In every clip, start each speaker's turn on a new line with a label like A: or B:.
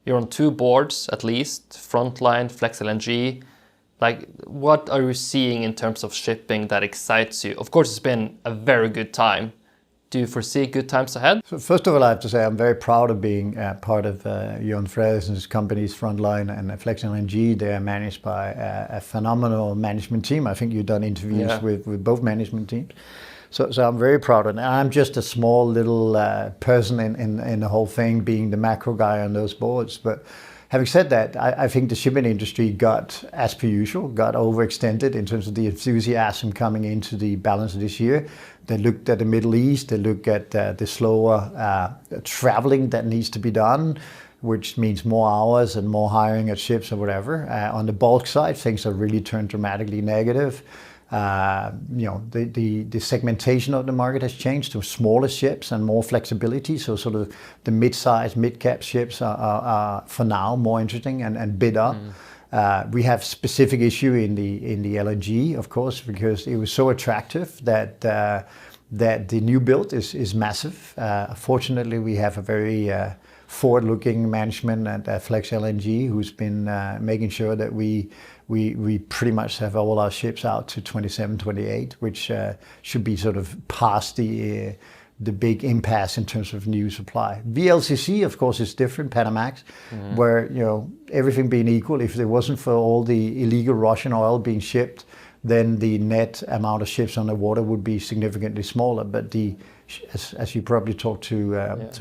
A: You're on 2 boards at least, Frontline, Flex LNG. Like, what are you seeing in terms of shipping that excites you? Of course, it's been a very good time. Do you foresee good times ahead?
B: So first of all, I have to say I'm very proud of being part of Fredriksen Companies, Frontline and Flex LNG. They are managed by a phenomenal management team. I think you've done interviews with both management teams. So I'm very proud of it. I'm just a small little person in the whole thing, being the macro guy on those boards. But having said that, I think the shipping industry got, as per usual, got overextended in terms of the enthusiasm coming into the balance of this year. They looked at the Middle East, they look at the slower traveling that needs to be done, which means more hours and more hiring at ships or whatever. On the bulk side, things have really turned dramatically negative. The segmentation of the market has changed to smaller ships and more flexibility. So sort of the mid-size, mid-cap ships are for now more interesting and bid up. We have specific issue in the LNG, of course, because it was so attractive that the new build is massive. Fortunately, we have a very forward-looking management at Flex LNG who's been making sure that we pretty much have all our ships out to 27, 28, which should be sort of past the big impasse in terms of new supply. VLCC, of course, is different, Panamax, where, everything being equal, if it wasn't for all the illegal Russian oil being shipped, then the net amount of ships on the water would be significantly smaller. But as you probably talked to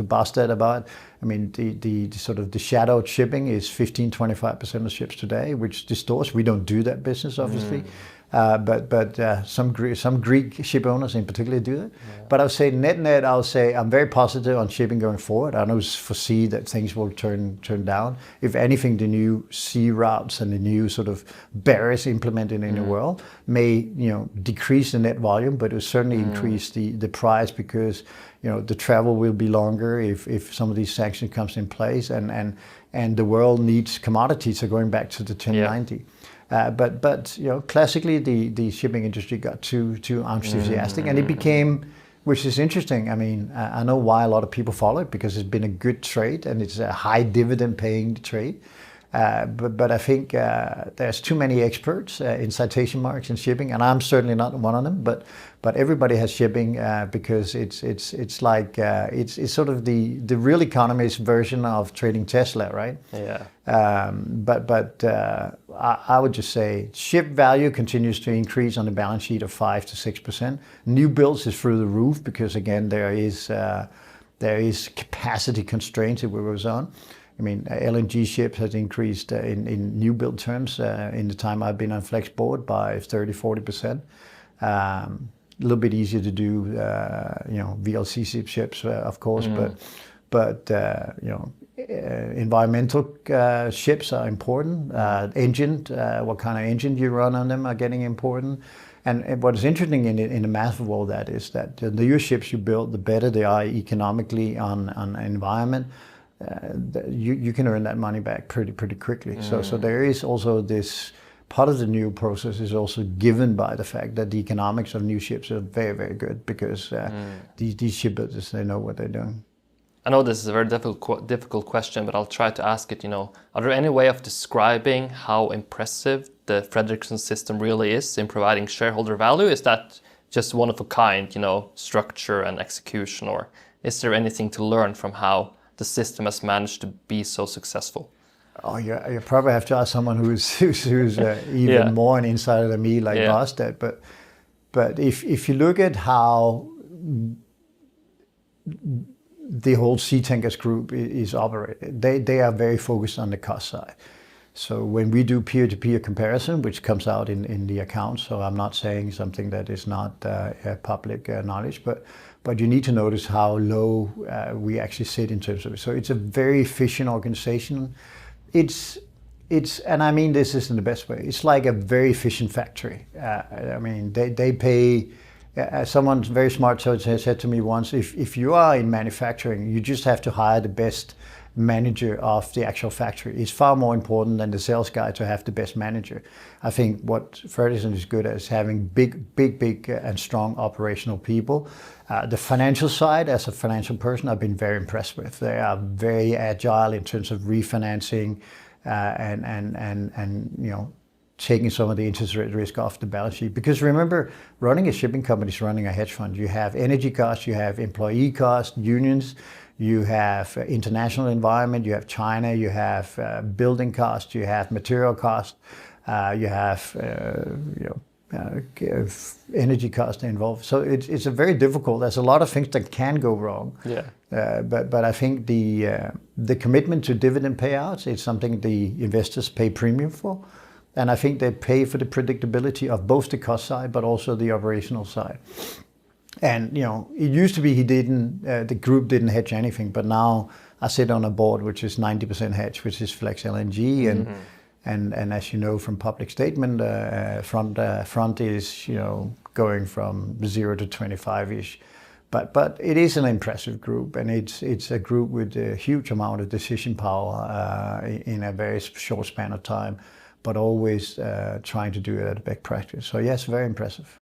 B: Bastad about, I mean, the sort of the shadowed shipping is 15-25% of ships today, which distorts. We don't do that business, obviously. But some Greek ship owners in particular do that. Yeah. But I would say net, I'll say I'm very positive on shipping going forward. I don't foresee that things will turn down. If anything, the new sea routes and the new sort of barriers implemented in the world may decrease the net volume, but it will certainly increase the price because the travel will be longer if some of these sanctions comes in place and the world needs commodities. So going back to the 1090. Yeah. But classically the shipping industry got too enthusiastic, and it became, which is interesting. I mean, I know why a lot of people follow it, because it's been a good trade and it's a high dividend paying trade. But I think there's too many experts in citation marks in shipping, and I'm certainly not one of them. But everybody has shipping because it's like it's sort of the real economist version of trading Tesla, right?
A: Yeah.
B: But I would just say ship value continues to increase on the balance sheet of 5 to 6%. New builds is through the roof because again there is capacity constraints if we was on. I mean, LNG ships has increased in new build terms in the time I've been on Flex board by 30-40%. A little bit easier to do, VLCC ships, of course, but environmental ships are important. What kind of engine you run on them are getting important. And what is interesting in the math of all that is that the newer ships you build, the better they are economically on environment. You can earn that money back pretty quickly. So there is also this part of the new process is also given by the fact that the economics of new ships are very, very good because these shipbuilders, they know what they're doing.
A: I know this is a very difficult question, but I'll try to ask it. Are there any way of describing how impressive the Fredriksen system really is in providing shareholder value? Is that just one of a kind, structure and execution, or is there anything to learn from how the system has managed to be so successful?
B: Oh, you probably have to ask someone who's even more an insider than me, like Bastad. But if you look at how the whole Sea Tankers group is operated, they are very focused on the cost side. So when we do peer-to-peer comparison, which comes out in the accounts, so I'm not saying something that is not public knowledge, but you need to notice how low we actually sit in terms of it. So it's a very efficient organization. It's and I mean this is in the best way. It's like a very efficient factory. I mean they pay. Someone very smart said to me once, if you are in manufacturing, you just have to hire the best manager of the actual factory. It's far more important than the sales guy to have the best manager. I think what Fredriksen is good at is having big and strong operational people. The financial side, as a financial person, I've been very impressed with. They are very agile in terms of refinancing and you know, taking some of the interest rate risk off the balance sheet. Because remember, running a shipping company is running a hedge fund. You have energy costs, you have employee costs, unions, you have international environment, you have China, you have building costs, you have material costs, you have you know, energy costs involved. So it's a very difficult. There's a lot of things that can go wrong.
A: Yeah.
B: But I think the commitment to dividend payouts is something the investors pay premium for, and I think they pay for the predictability of both the cost side but also the operational side. And you know, it used to be the group didn't hedge anything, but now I sit on a board which is 90% hedged, which is Flex LNG, and as you know from public statement, front is, you know, going from 0 to 25-ish. But it is an impressive group, and it's a group with a huge amount of decision power in a very short span of time, but always trying to do it at a best practice. So yes, very impressive.